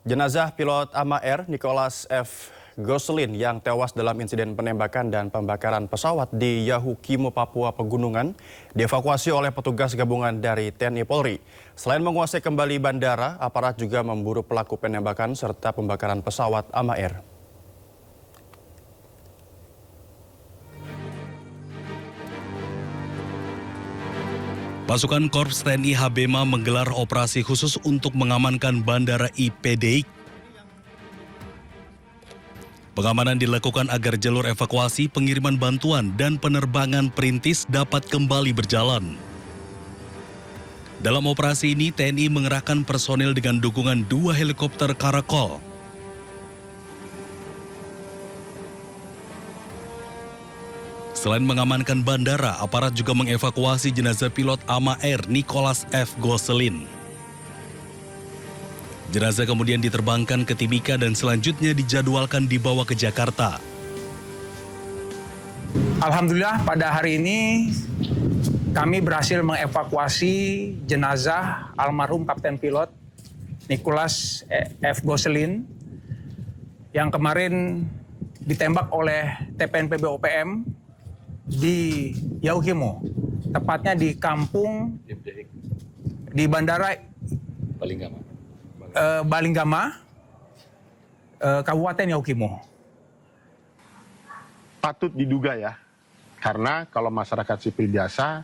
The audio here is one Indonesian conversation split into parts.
Jenazah pilot AMA Air Nicholas F. Gosselin yang tewas dalam insiden penembakan dan pembakaran pesawat di Yahukimo, Papua Pegunungan dievakuasi oleh petugas gabungan dari TNI Polri. Selain menguasai kembali bandara, aparat juga memburu pelaku penembakan serta pembakaran pesawat AMA Air. Pasukan Korps TNI Habema menggelar operasi khusus untuk mengamankan Bandara IPDIK. Pengamanan dilakukan agar jalur evakuasi, pengiriman bantuan, dan penerbangan perintis dapat kembali berjalan. Dalam operasi ini, TNI mengerahkan personil dengan dukungan 2 helikopter Karakol. Selain mengamankan bandara, aparat juga mengevakuasi jenazah pilot AMA Air Nicholas F. Gosselin. Jenazah kemudian diterbangkan ke Timika dan selanjutnya dijadwalkan dibawa ke Jakarta. Alhamdulillah pada hari ini kami berhasil mengevakuasi jenazah almarhum Kapten Pilot Nicholas F. Gosselin yang kemarin ditembak oleh TPNP BOPM di Yahukimo, tepatnya di kampung di Bandara Balinggama, Kabupaten Yahukimo. Patut diduga ya, karena kalau masyarakat sipil biasa,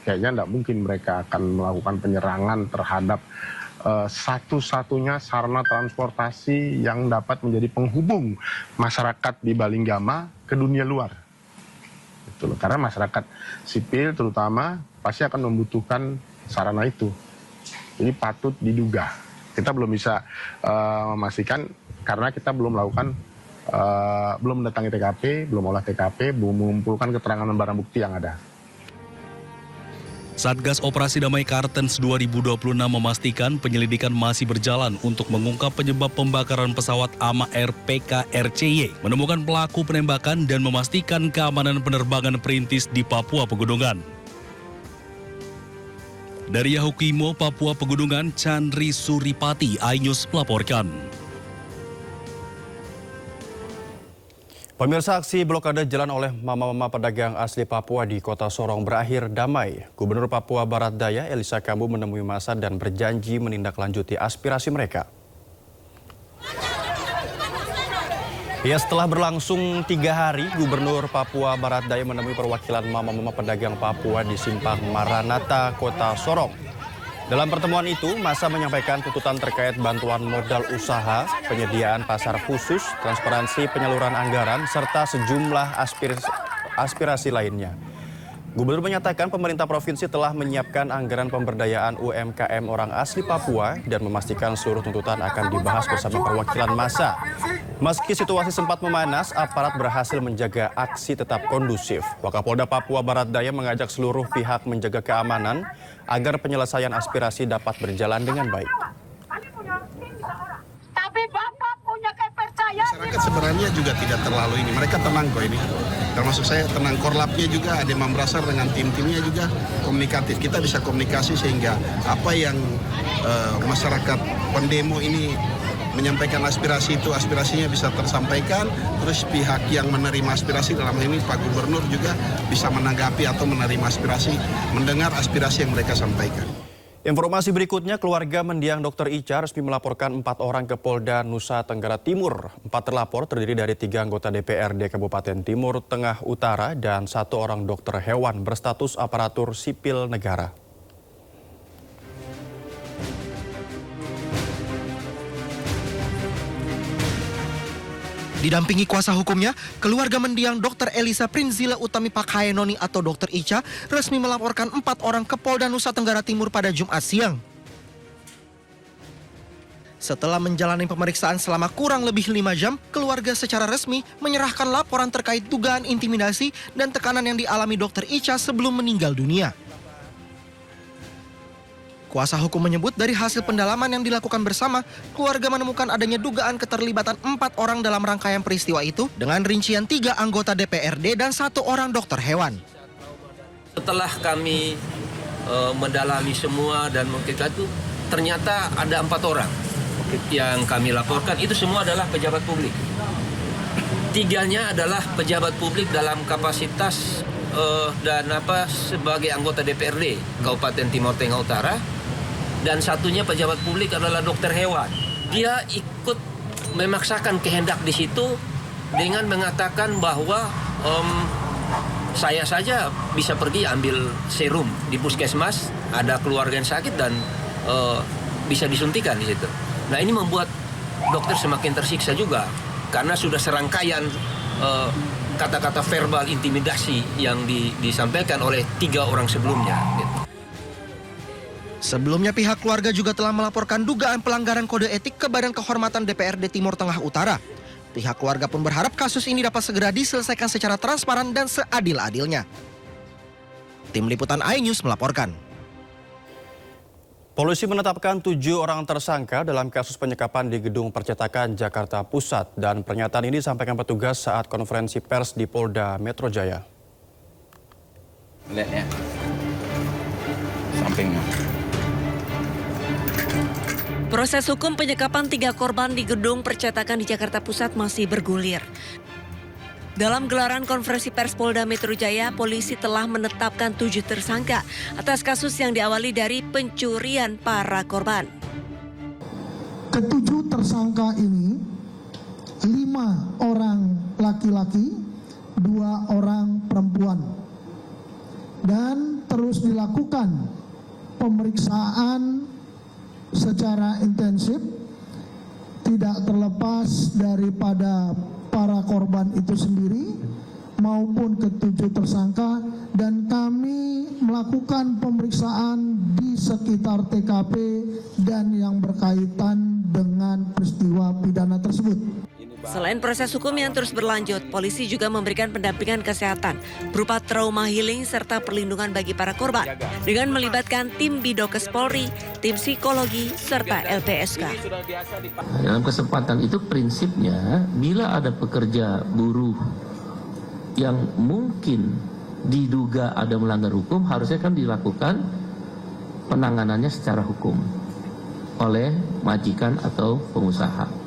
kayaknya tidak mungkin mereka akan melakukan penyerangan terhadap satu-satunya sarana transportasi yang dapat menjadi penghubung masyarakat di Balinggama ke dunia luar. Karena masyarakat sipil terutama pasti akan membutuhkan sarana itu. Jadi patut diduga. Kita belum bisa memastikan karena kita belum melakukan, belum mendatangi TKP, belum olah TKP, belum mengumpulkan keterangan dan barang bukti yang ada. Satgas Operasi Damai Kartens 2026 memastikan penyelidikan masih berjalan untuk mengungkap penyebab pembakaran pesawat AMA Air PKRCY, menemukan pelaku penembakan dan memastikan keamanan penerbangan perintis di Papua Pegunungan. Dari Yahukimo, Papua Pegunungan, Chandri Suripati, iNews melaporkan. Pemirsa, aksi blokade jalan oleh mama-mama pedagang asli Papua di Kota Sorong berakhir damai. Gubernur Papua Barat Daya Elisa Kambu menemui massa dan berjanji menindaklanjuti aspirasi mereka. Ya, setelah berlangsung 3 hari, Gubernur Papua Barat Daya menemui perwakilan mama-mama pedagang Papua di Simpang Maranata, Kota Sorong. Dalam pertemuan itu, massa menyampaikan tuntutan terkait bantuan modal usaha, penyediaan pasar khusus, transparansi penyaluran anggaran, serta sejumlah aspirasi lainnya. Gubernur menyatakan pemerintah provinsi telah menyiapkan anggaran pemberdayaan UMKM orang asli Papua dan memastikan seluruh tuntutan akan dibahas bersama perwakilan massa. Meski situasi sempat memanas, aparat berhasil menjaga aksi tetap kondusif. Wakapolda Papua Barat Daya mengajak seluruh pihak menjaga keamanan agar penyelesaian aspirasi dapat berjalan dengan baik. Tapi Bapak punya kepercayaan. Masyarakat sebenarnya juga tidak terlalu ini. Mereka tenang kok ini. Termasuk saya tenang, korlapnya juga ada Imam Brasar dengan tim-timnya juga komunikatif. Kita bisa komunikasi sehingga apa yang masyarakat pendemo ini menyampaikan aspirasi itu, aspirasinya bisa tersampaikan. Terus pihak yang menerima aspirasi dalam hal ini Pak Gubernur juga bisa menanggapi atau menerima aspirasi, mendengar aspirasi yang mereka sampaikan. Informasi berikutnya, keluarga mendiang Dr. Ica resmi melaporkan 4 orang ke Polda Nusa Tenggara Timur. 4 terlapor terdiri dari 3 anggota DPRD Kabupaten Timur Tengah Utara dan 1 orang dokter hewan berstatus aparatur sipil negara. Didampingi kuasa hukumnya, keluarga mendiang Dr. Elisa Prinzila Utami Pakhaenoni atau Dr. Ica resmi melaporkan 4 orang ke Polda Nusa Tenggara Timur pada Jumat siang. Setelah menjalani pemeriksaan selama kurang lebih 5 jam, keluarga secara resmi menyerahkan laporan terkait dugaan intimidasi dan tekanan yang dialami Dr. Ica sebelum meninggal dunia. Kuasa hukum menyebut dari hasil pendalaman yang dilakukan bersama, keluarga menemukan adanya dugaan keterlibatan 4 orang dalam rangkaian peristiwa itu dengan rincian 3 anggota DPRD dan 1 orang dokter hewan. Setelah kami mendalami semua dan mengkaji itu, ternyata ada 4 orang yang kami laporkan itu semua adalah pejabat publik. 3-nya adalah pejabat publik dalam kapasitas sebagai anggota DPRD Kabupaten Timur Tengah Utara, dan 1-nya pejabat publik adalah dokter hewan. Dia ikut memaksakan kehendak di situ dengan mengatakan bahwa saya saja bisa pergi ambil serum di puskesmas, ada keluarga yang sakit dan bisa disuntikan di situ. Nah, ini membuat dokter semakin tersiksa juga karena sudah serangkaian kata-kata verbal intimidasi yang disampaikan oleh 3 orang sebelumnya. Gitu. Sebelumnya pihak keluarga juga telah melaporkan dugaan pelanggaran kode etik ke Badan Kehormatan DPRD Timur Tengah Utara. Pihak keluarga pun berharap kasus ini dapat segera diselesaikan secara transparan dan seadil-adilnya. Tim Liputan iNews melaporkan. Polisi menetapkan 7 orang tersangka dalam kasus penyekapan di Gedung Percetakan Jakarta Pusat, dan pernyataan ini disampaikan petugas saat konferensi pers di Polda Metro Jaya. Lihat ya, sampingnya. Proses hukum penyekapan 3 korban di Gedung Percetakan di Jakarta Pusat masih bergulir. Dalam gelaran konferensi pers Polda Metro Jaya, polisi telah menetapkan 7 tersangka atas kasus yang diawali dari pencurian para korban. Ketujuh tersangka ini, 5 orang laki-laki, 2 orang perempuan. Dan terus dilakukan pemeriksaan secara intensif, tidak terlepas daripada para korban itu sendiri maupun ketujuh tersangka, dan kami melakukan pemeriksaan di sekitar TKP dan yang berkaitan dengan peristiwa pidana tersebut. Selain proses hukum yang terus berlanjut, polisi juga memberikan pendampingan kesehatan berupa trauma healing serta perlindungan bagi para korban dengan melibatkan tim Bidokes Polri, tim psikologi, serta LPSK. Dalam kesempatan itu prinsipnya bila ada pekerja buruh yang mungkin diduga ada melanggar hukum, harusnya kan dilakukan penanganannya secara hukum oleh majikan atau pengusaha.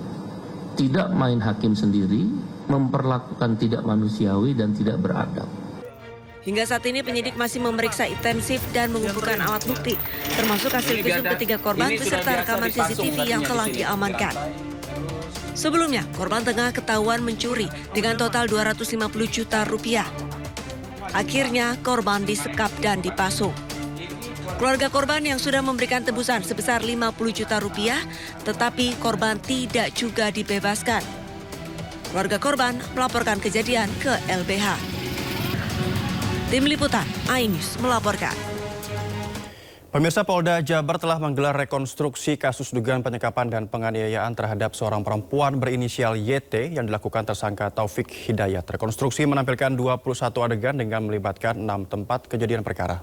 Tidak main hakim sendiri, memperlakukan tidak manusiawi dan tidak beradab. Hingga saat ini penyidik masih memeriksa intensif dan mengumpulkan alat bukti, termasuk hasil visum ketiga korban beserta rekaman CCTV yang telah diamankan. Sebelumnya, korban tengah ketahuan mencuri dengan total 250 juta rupiah. Akhirnya, korban disekap dan dipasung. Keluarga korban yang sudah memberikan tebusan sebesar 50 juta rupiah, tetapi korban tidak juga dibebaskan. Keluarga korban melaporkan kejadian ke LBH. Tim Liputan iNews melaporkan. Pemirsa, Polda Jabar telah menggelar rekonstruksi kasus dugaan penyekapan dan penganiayaan terhadap seorang perempuan berinisial YT yang dilakukan tersangka Taufik Hidayat. Rekonstruksi menampilkan 21 adegan dengan melibatkan 6 tempat kejadian perkara.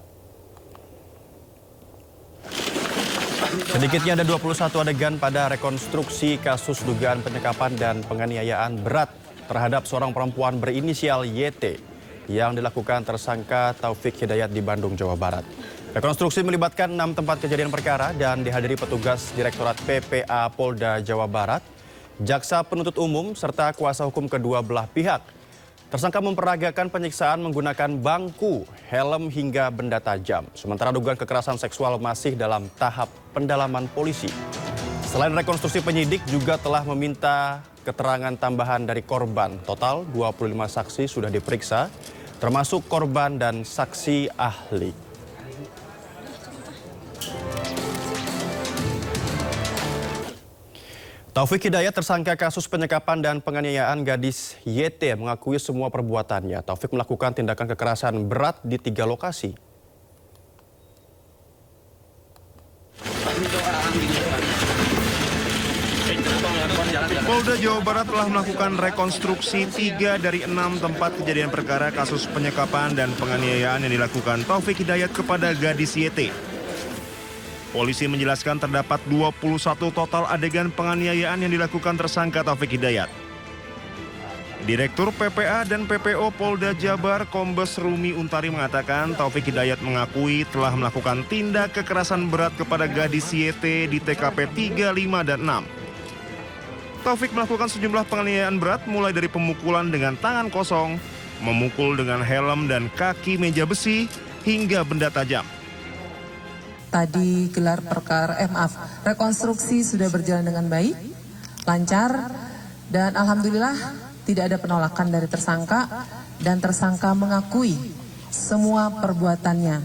Sedikitnya ada 21 adegan pada rekonstruksi kasus dugaan penyekapan dan penganiayaan berat terhadap seorang perempuan berinisial YT yang dilakukan tersangka Taufik Hidayat di Bandung, Jawa Barat. Rekonstruksi melibatkan 6 tempat kejadian perkara dan dihadiri petugas Direktorat PPA Polda Jawa Barat, jaksa penuntut umum, serta kuasa hukum kedua belah pihak. Tersangka memperagakan penyiksaan menggunakan bangku, helm hingga benda tajam. Sementara dugaan kekerasan seksual masih dalam tahap pendalaman polisi. Selain rekonstruksi, penyidik juga telah meminta keterangan tambahan dari korban. Total 25 saksi sudah diperiksa, termasuk korban dan saksi ahli. Taufik Hidayat, tersangka kasus penyekapan dan penganiayaan gadis YT, mengakui semua perbuatannya. Taufik melakukan tindakan kekerasan berat di 3 lokasi. Polda Jawa Barat telah melakukan rekonstruksi 3 dari 6 tempat kejadian perkara kasus penyekapan dan penganiayaan yang dilakukan Taufik Hidayat kepada gadis YT. Polisi menjelaskan terdapat 21 total adegan penganiayaan yang dilakukan tersangka Taufik Hidayat. Direktur PPA dan PPO Polda Jabar Kombes Rumi Untari mengatakan Taufik Hidayat mengakui telah melakukan tindak kekerasan berat kepada gadis YT di TKP 3, 5, dan 6. Taufik melakukan sejumlah penganiayaan berat mulai dari pemukulan dengan tangan kosong, memukul dengan helm dan kaki meja besi, hingga benda tajam. Tadi gelar perkara, rekonstruksi sudah berjalan dengan baik, lancar, dan alhamdulillah tidak ada penolakan dari tersangka, dan tersangka mengakui semua perbuatannya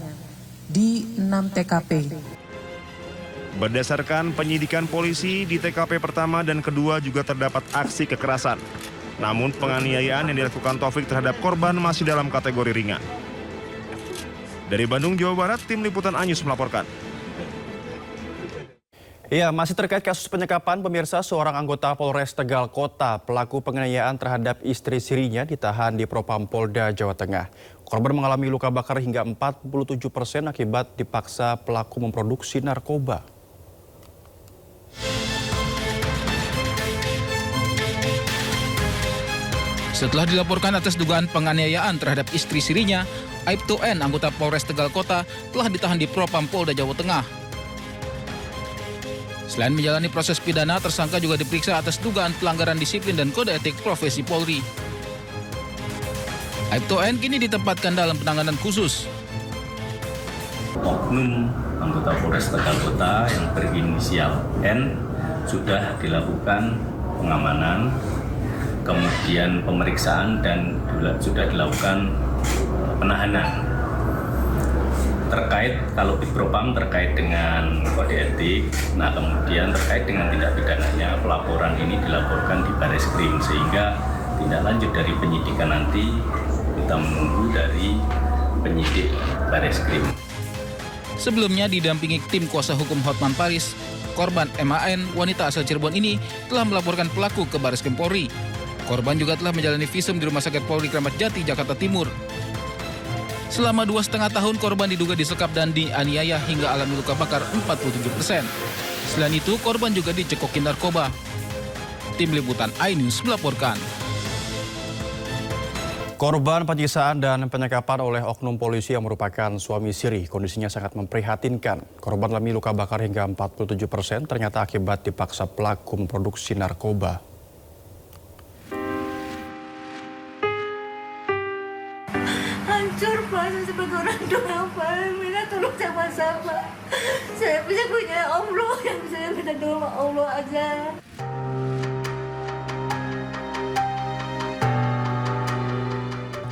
di 6 TKP. Berdasarkan penyidikan polisi, di TKP pertama dan kedua juga terdapat aksi kekerasan. Namun penganiayaan yang dilakukan Taufik terhadap korban masih dalam kategori ringan. Dari Bandung, Jawa Barat, Tim Liputan Anyus melaporkan. Ya, masih terkait kasus penyekapan, pemirsa, seorang anggota Polres Tegal Kota, pelaku penganiayaan terhadap istri sirinya ditahan di Propam Polda Jawa Tengah. Korban mengalami luka bakar hingga 47% akibat dipaksa pelaku memproduksi narkoba. Setelah dilaporkan atas dugaan penganiayaan terhadap istri sirinya, Aibtu N, anggota Polres Tegal Kota, telah ditahan di Propam Polda Jawa Tengah. Selain menjalani proses pidana, tersangka juga diperiksa atas dugaan pelanggaran disiplin dan kode etik profesi Polri. Aibtu N kini ditempatkan dalam penanganan khusus. Oknum anggota Polres Tegal Kota yang berinisial N sudah dilakukan pengamanan, kemudian pemeriksaan, dan sudah dilakukan penahanan. Terkait, kalau di Propam terkait dengan kode etik, nah kemudian terkait dengan tindak pidananya, pelaporan ini dilaporkan di Bareskrim, sehingga tindak lanjut dari penyidikan nanti kita menunggu dari penyidik Bareskrim. Sebelumnya didampingi tim kuasa hukum Hotman Paris, korban MAN, wanita asal Cirebon ini telah melaporkan pelaku ke Bareskrim Polri. Korban juga telah menjalani visum di Rumah Sakit Polri Kramat Jati, Jakarta Timur. Selama 2,5 tahun, korban diduga disekap dan dianiaya hingga alami luka bakar 47%. Selain itu, korban juga dicekoki narkoba. Tim Liputan iNews melaporkan. Korban penyiksaan dan penyekapan oleh oknum polisi yang merupakan suami siri, kondisinya sangat memprihatinkan. Korban alami luka bakar hingga 47%, ternyata akibat dipaksa pelaku memproduksi narkoba. Hancur Pak, saya sebagai orang tua Pak, minta tolong sama-sama. Saya punya Allah yang saya minta tolong Allah aja.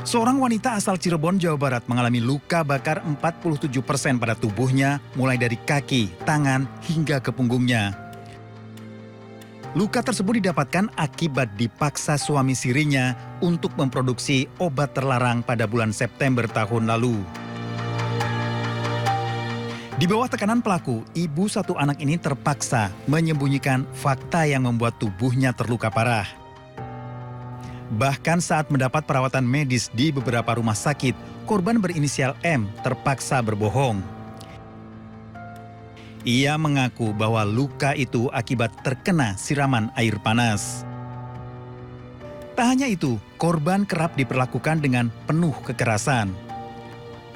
Seorang wanita asal Cirebon, Jawa Barat mengalami luka bakar 47% pada tubuhnya, mulai dari kaki, tangan, hingga ke punggungnya. Luka tersebut didapatkan akibat dipaksa suami sirinya untuk memproduksi obat terlarang pada bulan September tahun lalu. Di bawah tekanan pelaku, ibu satu anak ini terpaksa menyembunyikan fakta yang membuat tubuhnya terluka parah. Bahkan saat mendapat perawatan medis di beberapa rumah sakit, korban berinisial M terpaksa berbohong. Ia mengaku bahwa luka itu akibat terkena siraman air panas. Tak hanya itu, korban kerap diperlakukan dengan penuh kekerasan.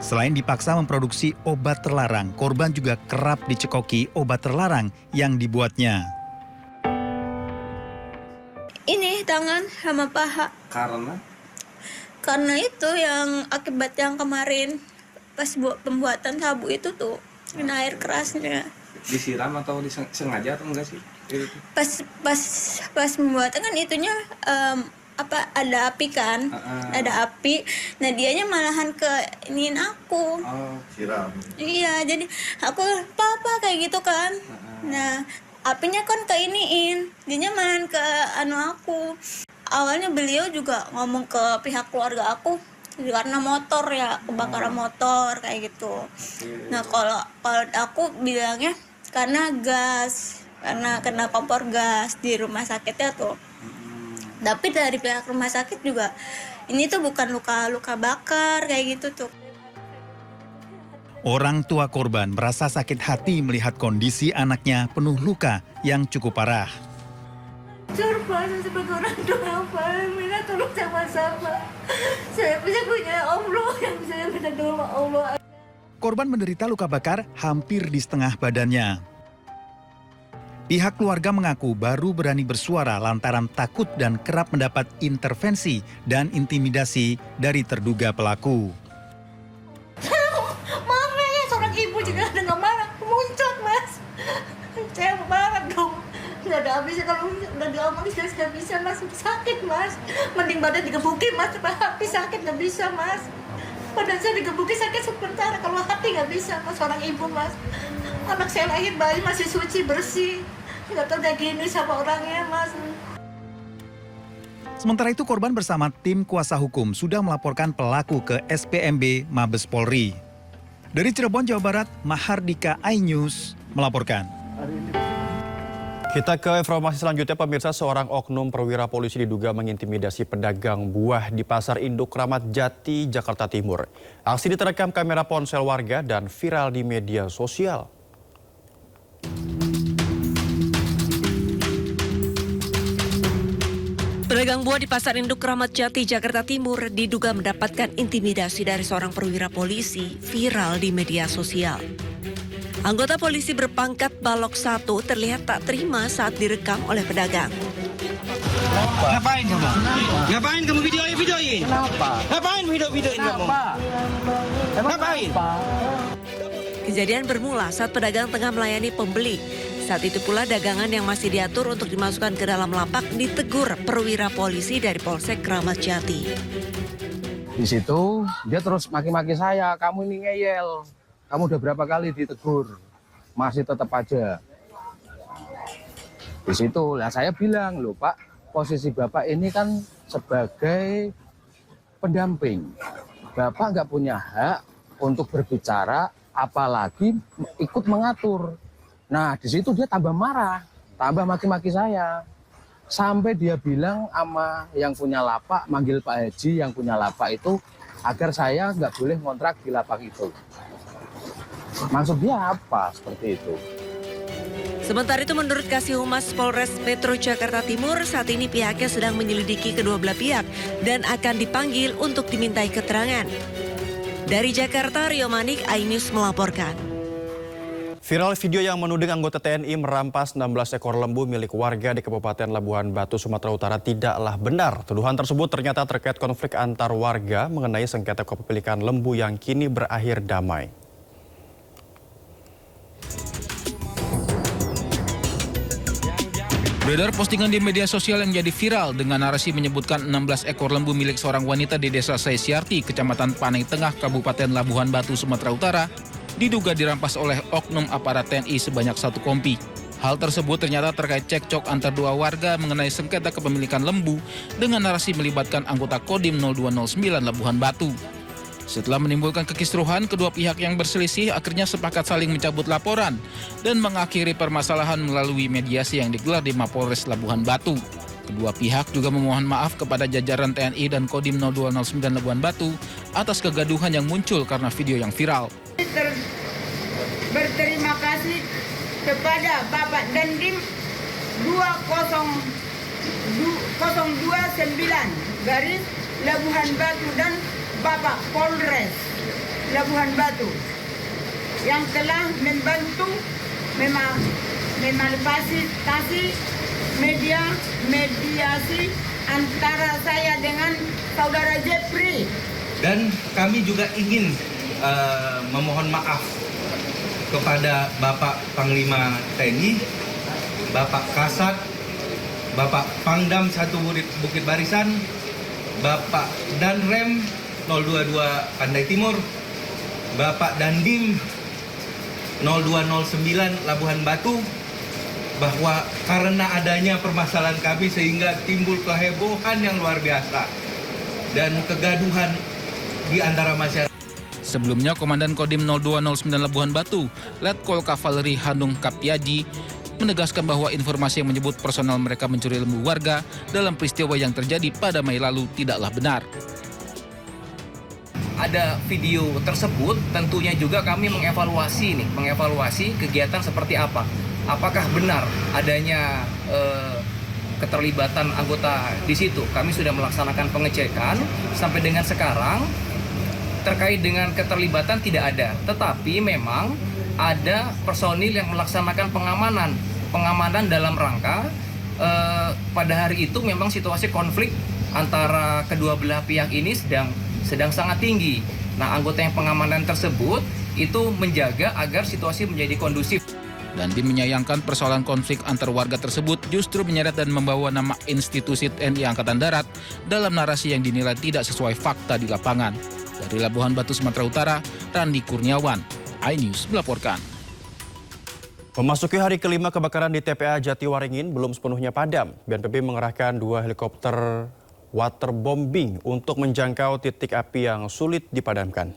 Selain dipaksa memproduksi obat terlarang, korban juga kerap dicekoki obat terlarang yang dibuatnya. Ini tangan sama paha. Karena itu yang akibat yang kemarin pas pembuatan sabu itu tuh kena air kerasnya. Disiram atau disengaja atau enggak sih? Pas pembuatan kan itunya ada api kan, ada api. Nah dianya malahan ke iniin aku. Siram. Iya, jadi aku apa kayak gitu kan. Nah apinya kan ke iniin, dianya malahan ke aku. Awalnya beliau juga ngomong ke pihak keluarga aku karena motor ya, kebakaran motor kayak gitu. Nah kalau aku bilangnya karena gas, karena kena kompor gas di rumah sakitnya tuh. Tapi dari pihak rumah sakit juga ini tuh bukan luka bakar kayak gitu tuh. Orang tua korban merasa sakit hati melihat kondisi anaknya penuh luka yang cukup parah. Pak, saya sebagai orang tua Pak, minta tolong sama-sama. Saya punya Allah yang saya minta tolong Allah. Korban menderita luka bakar hampir di setengah badannya. Pihak keluarga mengaku baru berani bersuara lantaran takut dan kerap mendapat intervensi dan intimidasi dari terduga pelaku. Maaf ya, seorang ibu juga dengan marah muncul, Mas. Saya marah dong. Nggak ada habisnya, kalau udah diomongin saya nggak bisa, Mas. Sakit, Mas. Mending badan digebukin, Mas. Hati sakit nggak bisa, Mas. Badan saya digebukin sakit sebentar, kalau hati nggak bisa, Mas. Seorang ibu, Mas. Anak saya lahir bayi masih suci, bersih. Nggak tahu udah gini sama orangnya, Mas. Sementara itu korban bersama tim kuasa hukum sudah melaporkan pelaku ke SPMB Mabes Polri. Dari Cirebon, Jawa Barat, Mahardika iNews melaporkan. Kita ke informasi selanjutnya, pemirsa. Seorang oknum perwira polisi diduga mengintimidasi pedagang buah di Pasar Induk Kramat Jati, Jakarta Timur. Aksi diterekam kamera ponsel warga dan viral di media sosial. Pedagang buah di Pasar Induk Kramat Jati, Jakarta Timur diduga mendapatkan intimidasi dari seorang perwira polisi viral di media sosial. Anggota polisi berpangkat Balok 1 terlihat tak terima saat direkam oleh pedagang. Ngapain kamu? Ngapain kamu videoin? Kenapa? Ngapain videoin kamu? Ngapain? Kejadian bermula saat pedagang tengah melayani pembeli. Saat itu pula dagangan yang masih diatur untuk dimasukkan ke dalam lapak ditegur perwira polisi dari Polsek Kramat Jati. Di situ dia terus maki-maki saya, kamu ini ngeyel. Kamu udah berapa kali ditegur, masih tetap aja. Di situ lah saya bilang, loh Pak, posisi Bapak ini kan sebagai pendamping. Bapak nggak punya hak untuk berbicara, apalagi ikut mengatur. Nah, di situ dia tambah marah, tambah maki-maki saya. Sampai dia bilang sama yang punya lapak, manggil Pak Haji yang punya lapak itu, agar saya nggak boleh ngontrak di lapak itu. Maksud dia apa seperti itu? Sementara itu menurut Kasih Humas Polres Metro Jakarta Timur, saat ini pihaknya sedang menyelidiki kedua belah pihak dan akan dipanggil untuk dimintai keterangan. Dari Jakarta, Rio Manik, iNews melaporkan. Viral video yang menuding anggota TNI merampas 16 ekor lembu milik warga di Kabupaten Labuhan Batu, Sumatera Utara tidaklah benar. Tuduhan tersebut ternyata terkait konflik antar warga mengenai sengketa kepemilikan lembu yang kini berakhir damai. Beredar postingan di media sosial yang jadi viral dengan narasi menyebutkan 16 ekor lembu milik seorang wanita di Desa Saisiarti, Kecamatan Panai Tengah, Kabupaten Labuhan Batu, Sumatera Utara, diduga dirampas oleh oknum aparat TNI sebanyak 1 kompi. Hal tersebut ternyata terkait cekcok antar dua warga mengenai sengketa kepemilikan lembu dengan narasi melibatkan anggota Kodim 0209 Labuhan Batu. Setelah menimbulkan kekisruhan, kedua pihak yang berselisih akhirnya sepakat saling mencabut laporan dan mengakhiri permasalahan melalui mediasi yang digelar di Mapolres Labuhan Batu. Kedua pihak juga memohon maaf kepada jajaran TNI dan Kodim 0209 Labuhan Batu atas kegaduhan yang muncul karena video yang viral. Berterima kasih kepada Bapak Dandim 2029 garis Labuhan Batu dan Bapak Polres Labuhan Batu yang telah membantu memanfaatkan mediasi antara saya dengan saudara Jeffrey. Dan kami juga ingin memohon maaf kepada Bapak Panglima TNI, Bapak Kasat, Bapak Pangdam 1 Bukit Barisan, Bapak Danrem 022 Pandai Timur, Bapak Dandim 0209 Labuhan Batu, bahwa karena adanya permasalahan kami sehingga timbul kehebohan yang luar biasa dan kegaduhan di antara masyarakat. Sebelumnya, Komandan Kodim 0209 Labuhan Batu, Letkol Kavaleri Hanung Kapyaji, menegaskan bahwa informasi yang menyebut personal mereka mencuri lembu warga dalam peristiwa yang terjadi pada Mei lalu tidaklah benar. Ada video tersebut, tentunya juga kami mengevaluasi kegiatan seperti apa. Apakah benar adanya keterlibatan anggota di situ? Kami sudah melaksanakan pengecekan sampai dengan sekarang. Terkait dengan keterlibatan tidak ada, tetapi memang ada personil yang melaksanakan pengamanan pengamanan dalam rangka pada hari itu memang situasi konflik antara kedua belah pihak ini sedang sangat tinggi. Nah, anggota yang pengamanan tersebut itu menjaga agar situasi menjadi kondusif. Dan tim menyayangkan persoalan konflik antar warga tersebut justru menyeret dan membawa nama institusi TNI Angkatan Darat dalam narasi yang dinilai tidak sesuai fakta di lapangan. Dari Labuhan Batu, Sumatera Utara, Randi Kurniawan, iNews melaporkan. Memasuki hari kelima kebakaran di TPA Jatiwaringin belum sepenuhnya padam. BNPB mengerahkan 2 helikopter waterbombing untuk menjangkau titik api yang sulit dipadamkan.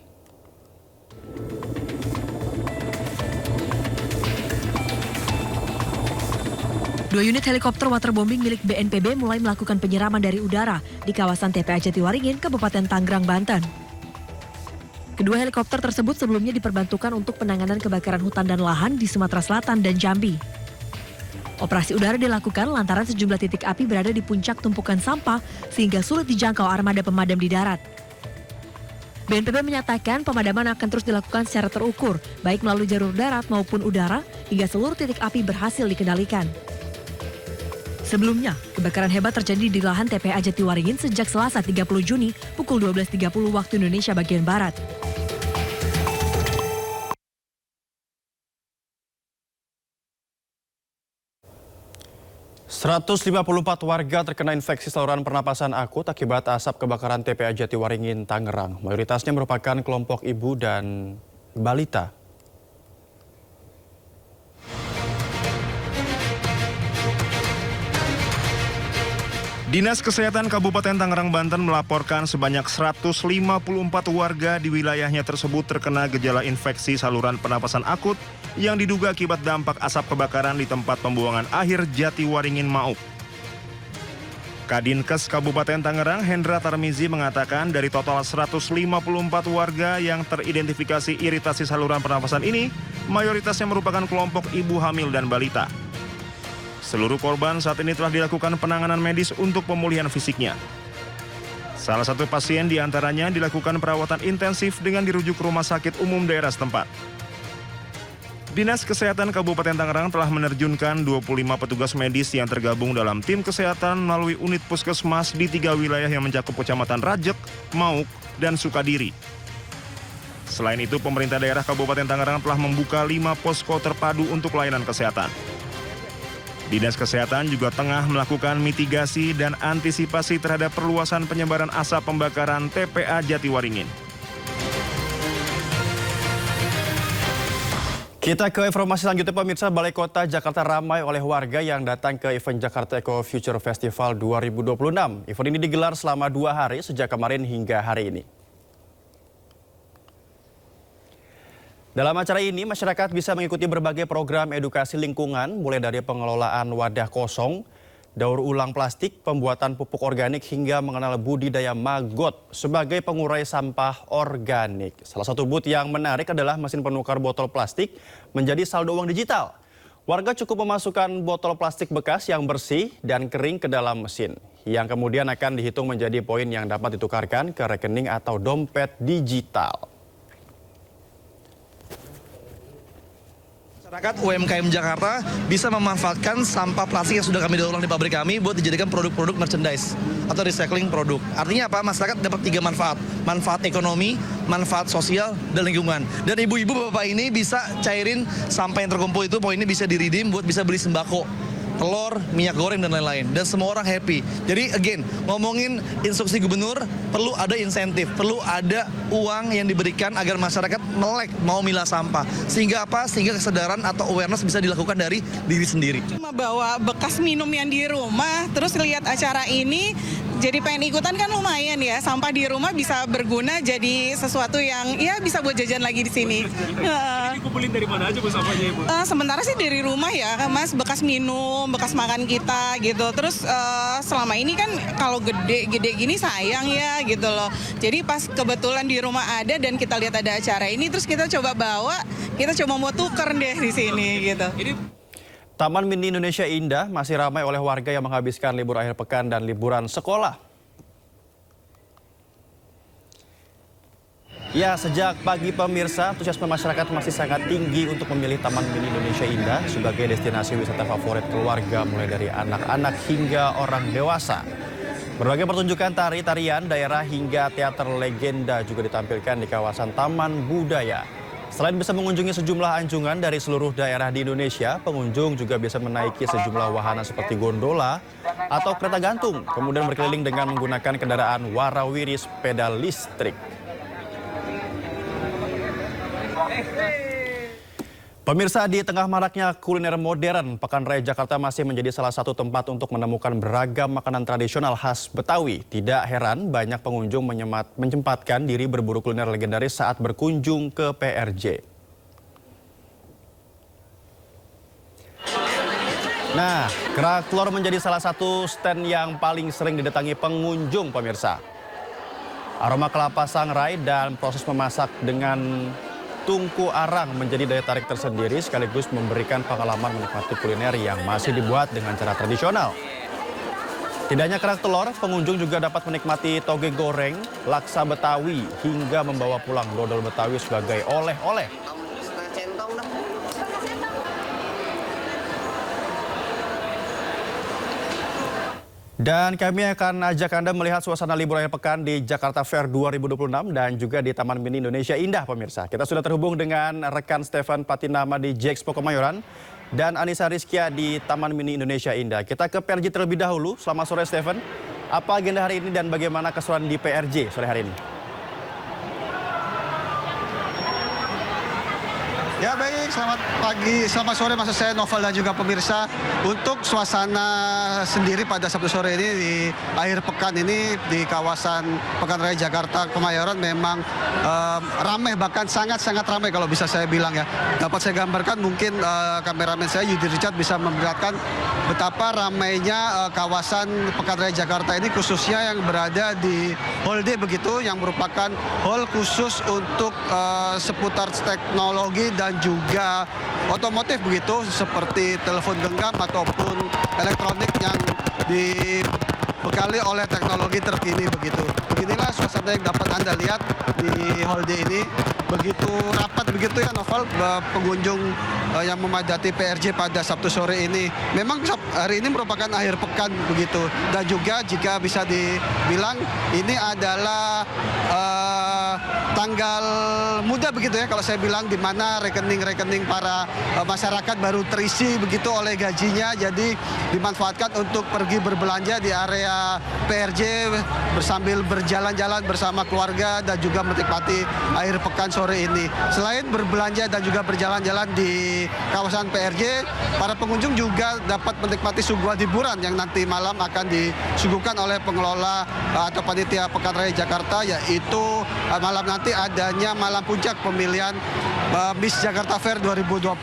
Dua unit helikopter waterbombing milik BNPB mulai melakukan penyiraman dari udara di kawasan TPA Jatiwaringin, Kabupaten Tangerang, Banten. Kedua helikopter tersebut sebelumnya diperbantukan untuk penanganan kebakaran hutan dan lahan di Sumatera Selatan dan Jambi. Operasi udara dilakukan lantaran sejumlah titik api berada di puncak tumpukan sampah sehingga sulit dijangkau armada pemadam di darat. BNPB menyatakan pemadaman akan terus dilakukan secara terukur, baik melalui jalur darat maupun udara, hingga seluruh titik api berhasil dikendalikan. Sebelumnya, kebakaran hebat terjadi di lahan TPA Jatiwaringin sejak Selasa 30 Juni pukul 12.30 waktu Indonesia bagian Barat. ...154 warga terkena infeksi saluran pernapasan akut akibat asap kebakaran TPA Jatiwaringin, Tangerang. Mayoritasnya merupakan kelompok ibu dan balita. Dinas Kesehatan Kabupaten Tangerang, Banten melaporkan sebanyak 154 warga di wilayahnya tersebut terkena gejala infeksi saluran pernapasan akut yang diduga akibat dampak asap kebakaran di tempat pembuangan akhir Jatiwaringin Mauk. Kadinkes Kabupaten Tangerang, Hendra Tarmizi mengatakan dari total 154 warga yang teridentifikasi iritasi saluran pernapasan ini, mayoritasnya merupakan kelompok ibu hamil dan balita. Seluruh korban saat ini telah dilakukan penanganan medis untuk pemulihan fisiknya. Salah satu pasien diantaranya dilakukan perawatan intensif dengan dirujuk ke rumah sakit umum daerah setempat. Dinas Kesehatan Kabupaten Tangerang telah menerjunkan 25 petugas medis yang tergabung dalam tim kesehatan melalui unit puskesmas di 3 wilayah yang mencakup Kecamatan Rajek, Mauk, dan Sukadiri. Selain itu, pemerintah daerah Kabupaten Tangerang telah membuka 5 posko terpadu untuk layanan kesehatan. Dinas Kesehatan juga tengah melakukan mitigasi dan antisipasi terhadap perluasan penyebaran asap pembakaran TPA Jatiwaringin. Kita ke informasi selanjutnya, pemirsa. Balai Kota Jakarta ramai oleh warga yang datang ke event Jakarta Eco Future Festival 2026. Event ini digelar selama 2 hari sejak kemarin hingga hari ini. Dalam acara ini, masyarakat bisa mengikuti berbagai program edukasi lingkungan, mulai dari pengelolaan wadah kosong, daur ulang plastik, pembuatan pupuk organik, hingga mengenal budidaya maggot sebagai pengurai sampah organik. Salah satu booth yang menarik adalah mesin penukar botol plastik menjadi saldo uang digital. Warga cukup memasukkan botol plastik bekas yang bersih dan kering ke dalam mesin, yang kemudian akan dihitung menjadi poin yang dapat ditukarkan ke rekening atau dompet digital. Masyarakat UMKM Jakarta bisa memanfaatkan sampah plastik yang sudah kami daur ulang di pabrik kami buat dijadikan produk-produk merchandise atau recycling produk. Artinya apa? Masyarakat dapat 3 manfaat. Manfaat ekonomi, manfaat sosial, dan lingkungan. Dan ibu-ibu bapak ini bisa cairin sampah yang terkumpul itu, poinnya bisa di-redeem buat bisa beli sembako, telur, minyak goreng, dan lain-lain. Dan semua orang happy. Jadi again, ngomongin instruksi gubernur, perlu ada insentif, perlu ada uang yang diberikan agar masyarakat melek mau milah sampah. Sehingga apa? Sehingga kesadaran atau awareness bisa dilakukan dari diri sendiri. Cuma bawa bekas minum yang di rumah, terus lihat acara ini, jadi pengen ikutan kan lumayan ya. Sampah di rumah bisa berguna jadi sesuatu yang ya bisa buat jajan lagi di sini. Dikumpulin dari mana aja Bu sampahnya Ibu? Sementara sih dari rumah ya, Mas, bekas minum, bekas makan kita gitu. Terus selama ini kan kalau gede-gede gini sayang ya gitu loh. Jadi pas kebetulan di rumah ada dan kita lihat ada acara ini, terus kita coba bawa, kita coba mau tuker deh di sini gitu. Taman Mini Indonesia Indah masih ramai oleh warga yang menghabiskan libur akhir pekan dan liburan sekolah. Ya, sejak pagi pemirsa, antusiasme masyarakat masih sangat tinggi untuk memilih Taman Mini Indonesia Indah sebagai destinasi wisata favorit keluarga mulai dari anak-anak hingga orang dewasa. Berbagai pertunjukan tari-tarian daerah hingga teater legenda juga ditampilkan di kawasan Taman Budaya. Selain bisa mengunjungi sejumlah anjungan dari seluruh daerah di Indonesia, pengunjung juga bisa menaiki sejumlah wahana seperti gondola atau kereta gantung, kemudian berkeliling dengan menggunakan kendaraan warawiri sepeda listrik. Pemirsa, di tengah maraknya kuliner modern, Pekan Raya Jakarta masih menjadi salah satu tempat untuk menemukan beragam makanan tradisional khas Betawi. Tidak heran banyak pengunjung menyempatkan diri berburu kuliner legendaris saat berkunjung ke PRJ. Nah, kerak telur menjadi salah satu stand yang paling sering didatangi pengunjung, pemirsa. Aroma kelapa sangrai dan proses memasak dengan tungku arang menjadi daya tarik tersendiri sekaligus memberikan pengalaman menikmati kuliner yang masih dibuat dengan cara tradisional. Tidak hanya kerak telur, pengunjung juga dapat menikmati toge goreng, laksa Betawi, hingga membawa pulang dodol Betawi sebagai oleh-oleh. Dan kami akan ajak Anda melihat suasana libur akhir pekan di Jakarta Fair 2026 dan juga di Taman Mini Indonesia Indah, pemirsa. Kita sudah terhubung dengan rekan Stefan Patinama di Jexpo Kemayoran dan Anissa Rizkia di Taman Mini Indonesia Indah. Kita ke PRJ terlebih dahulu. Selamat sore, Stefan. Apa agenda hari ini dan bagaimana keseruan di PRJ sore hari ini? Ya baik, selamat pagi, selamat sore maksud saya Novel dan juga pemirsa. Untuk suasana sendiri pada Sabtu sore ini di akhir pekan ini di kawasan Pekan Raya Jakarta Kemayoran memang ramai, bahkan sangat-sangat ramai kalau bisa saya bilang ya. Dapat saya gambarkan mungkin kameramen saya Yudi Richard bisa memperlihatkan betapa ramainya kawasan Pekan Raya Jakarta ini, khususnya yang berada di Hall D begitu, yang merupakan hall khusus untuk seputar teknologi dan juga otomotif begitu, seperti telepon genggam ataupun elektronik yang dibekali oleh teknologi terkini begitu. Beginilah suasana yang dapat Anda lihat di Hall D ini. Begitu rapat begitu ya Novel, pengunjung yang memadati PRJ pada Sabtu sore ini. Memang hari ini merupakan akhir pekan begitu. Dan juga jika bisa dibilang ini adalah tanggal muda begitu ya kalau saya bilang, di mana rekening-rekening para masyarakat baru terisi begitu oleh gajinya. Jadi dimanfaatkan untuk pergi berbelanja di area PRJ sambil berjalan-jalan bersama keluarga dan juga menikmati akhir pekan sore ini. Selain berbelanja dan juga berjalan-jalan di kawasan PRJ, para pengunjung juga dapat menikmati suguhan hiburan yang nanti malam akan disuguhkan oleh pengelola atau panitia Pekan Raya Jakarta, yaitu malam nanti adanya malam puncak pemilihan Miss Jakarta Fair 2026.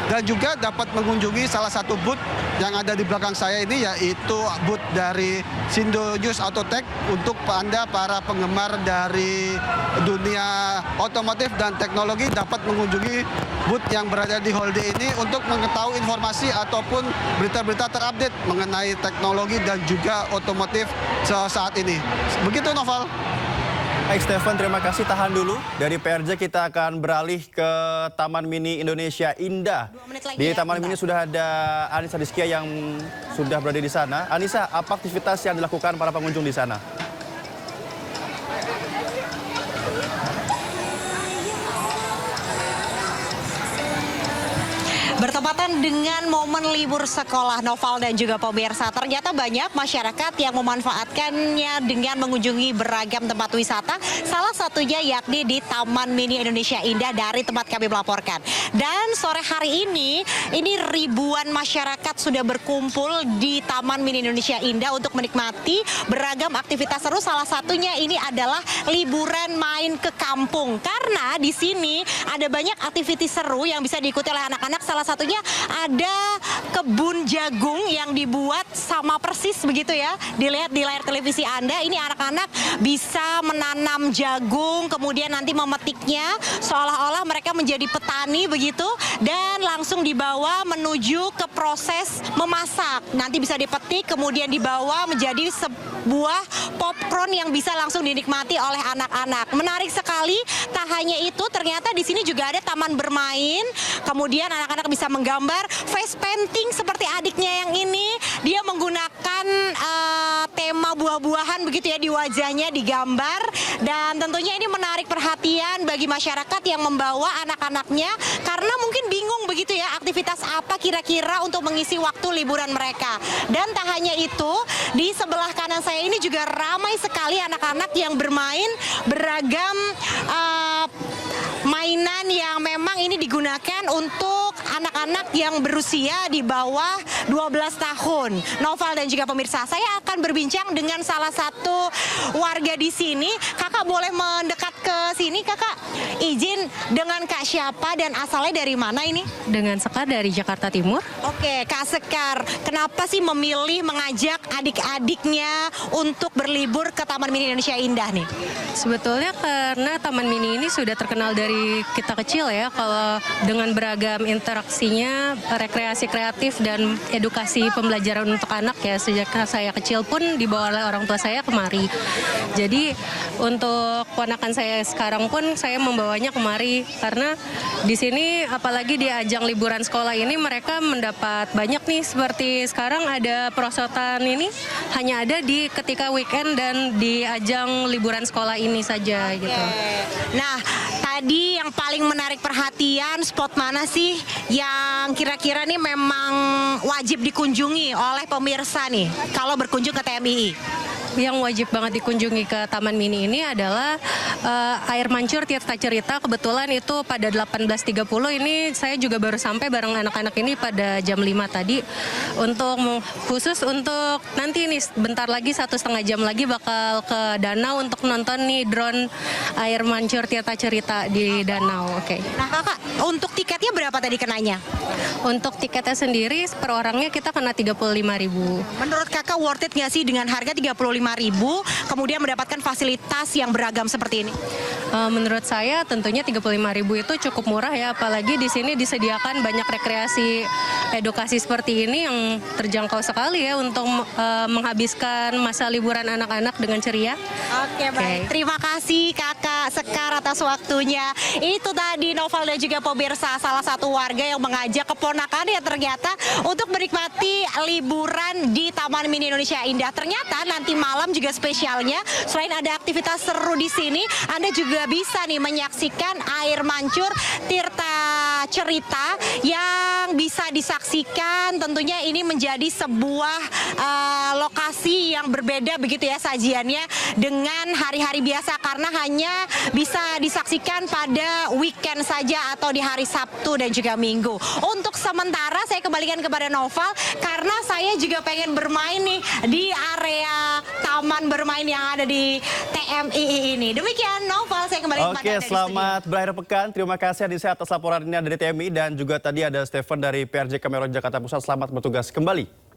Dan juga dapat mengunjungi salah satu booth yang ada di belakang saya ini, yaitu booth dari Sindo News Autotech untuk Anda para penggemar dari dunia otomotif dan teknologi dapat mengunjungi booth yang berada di Hall D ini untuk mengetahui informasi ataupun berita-berita terupdate mengenai teknologi dan juga otomotif saat ini. Begitu Novel. Baik Stefan, terima kasih. Tahan dulu. Dari PRJ kita akan beralih ke Taman Mini Indonesia Indah. Di Taman Mini sudah ada Anissa Rizkia yang sudah berada di sana. Anissa, apa aktivitas yang dilakukan para pengunjung di sana? Bertepatan dengan momen libur sekolah Noval dan juga pemirsa, ternyata banyak masyarakat yang memanfaatkannya dengan mengunjungi beragam tempat wisata, salah satunya yakni di Taman Mini Indonesia Indah dari tempat kami melaporkan. Dan sore hari ini ribuan masyarakat sudah berkumpul di Taman Mini Indonesia Indah untuk menikmati beragam aktivitas seru, salah satunya ini adalah liburan main ke kampung. Karena di sini ada banyak aktivitas seru yang bisa diikuti oleh anak-anak, salah satunya ada kebun jagung yang dibuat sama persis begitu ya. Dilihat di layar televisi Anda, ini anak-anak bisa menanam jagung, kemudian nanti memetiknya seolah-olah mereka menjadi petani begitu, dan langsung dibawa menuju ke proses memasak. Nanti bisa dipetik, kemudian dibawa menjadi sebuah popcorn yang bisa langsung dinikmati oleh anak-anak. Menarik sekali. Tak hanya itu, ternyata di sini juga ada taman bermain. Kemudian anak-anak bisa menggambar face painting seperti adiknya yang ini. Dia menggunakan tema buah-buahan begitu ya di wajahnya digambar, dan tentunya ini menarik perhatian bagi masyarakat yang membawa anak-anaknya karena mungkin bingung begitu ya aktivitas apa kira-kira untuk mengisi waktu liburan mereka. Dan tak hanya itu, di sebelah kanan saya ini juga ramai sekali anak-anak yang bermain beragam mainan yang memang ini digunakan untuk anak-anak yang berusia di bawah 12 tahun. Noval dan juga pemirsa, saya akan berbincang dengan salah satu warga di sini. Kakak boleh mendekat ke sini, Kakak? Izin, dengan Kak siapa dan asalnya dari mana ini? Dengan Sekar dari Jakarta Timur. Oke, Kak Sekar, kenapa sih memilih mengajak adik-adiknya untuk berlibur ke Taman Mini Indonesia Indah nih? Sebetulnya karena Taman Mini ini sudah terkenal dari kita kecil ya, kalau dengan beragam interaksinya, rekreasi kreatif dan edukasi pembelajaran untuk anak ya. Sejak saya kecil pun dibawa oleh orang tua saya kemari. Jadi untuk ponakan saya sekarang pun saya membawanya kemari karena di sini apalagi di ajang liburan sekolah ini mereka mendapat banyak nih, seperti sekarang ada perosotan ini hanya ada di ketika weekend dan di ajang liburan sekolah ini saja gitu. Nah, tadi yang paling menarik perhatian spot mana sih yang kira-kira nih memang wajib dikunjungi oleh pemirsa nih kalau berkunjung ke TMII? Yang wajib banget dikunjungi ke Taman Mini ini adalah air mancur Tirta Cerita. Kebetulan itu pada 18.30 ini saya juga baru sampai bareng anak-anak ini pada jam 5 tadi. Khusus untuk nanti nih bentar lagi 1,5 jam lagi bakal ke danau untuk nonton nih drone air mancur Tirta Cerita di danau. Oke. Nah Kakak, untuk tiketnya berapa tadi kenanya? Untuk tiketnya sendiri per orangnya kita kena 35.000. Menurut Kakak worth it nggak sih dengan harga 35.000 kemudian mendapatkan fasilitas yang beragam seperti ini? Menurut saya tentunya 35.000 itu cukup murah ya, apalagi di sini disediakan banyak rekreasi edukasi seperti ini yang terjangkau sekali ya untuk menghabiskan masa liburan anak-anak dengan ceria. Oke, baik. Terima kasih Kakak Sekar atas waktunya. Itu tadi Noval dan juga pemirsa, salah satu warga yang mengajak keponakannya ternyata untuk menikmati liburan di Taman Mini Indonesia Indah. Ternyata nanti malam juga spesialnya, selain ada aktivitas seru di sini, Anda juga bisa nih menyaksikan air mancur Tirta Cerita yang bisa disaksikan. Tentunya ini menjadi sebuah lokasi yang berbeda begitu ya sajiannya dengan hari-hari biasa karena hanya bisa disaksikan pada weekend saja atau di hari Sabtu dan juga Minggu. Untuk sementara saya kembalikan kepada Noval karena saya juga pengen bermain nih di area taman bermain yang ada di TMII ini. Demikian Noval, saya kembali kepada Anda. Oke, selamat berakhir pekan. Terima kasih Adisa atas laporannya dari TMI dan juga tadi ada Stephen dari PRJ Kemeron Jakarta Pusat. Selamat bertugas kembali.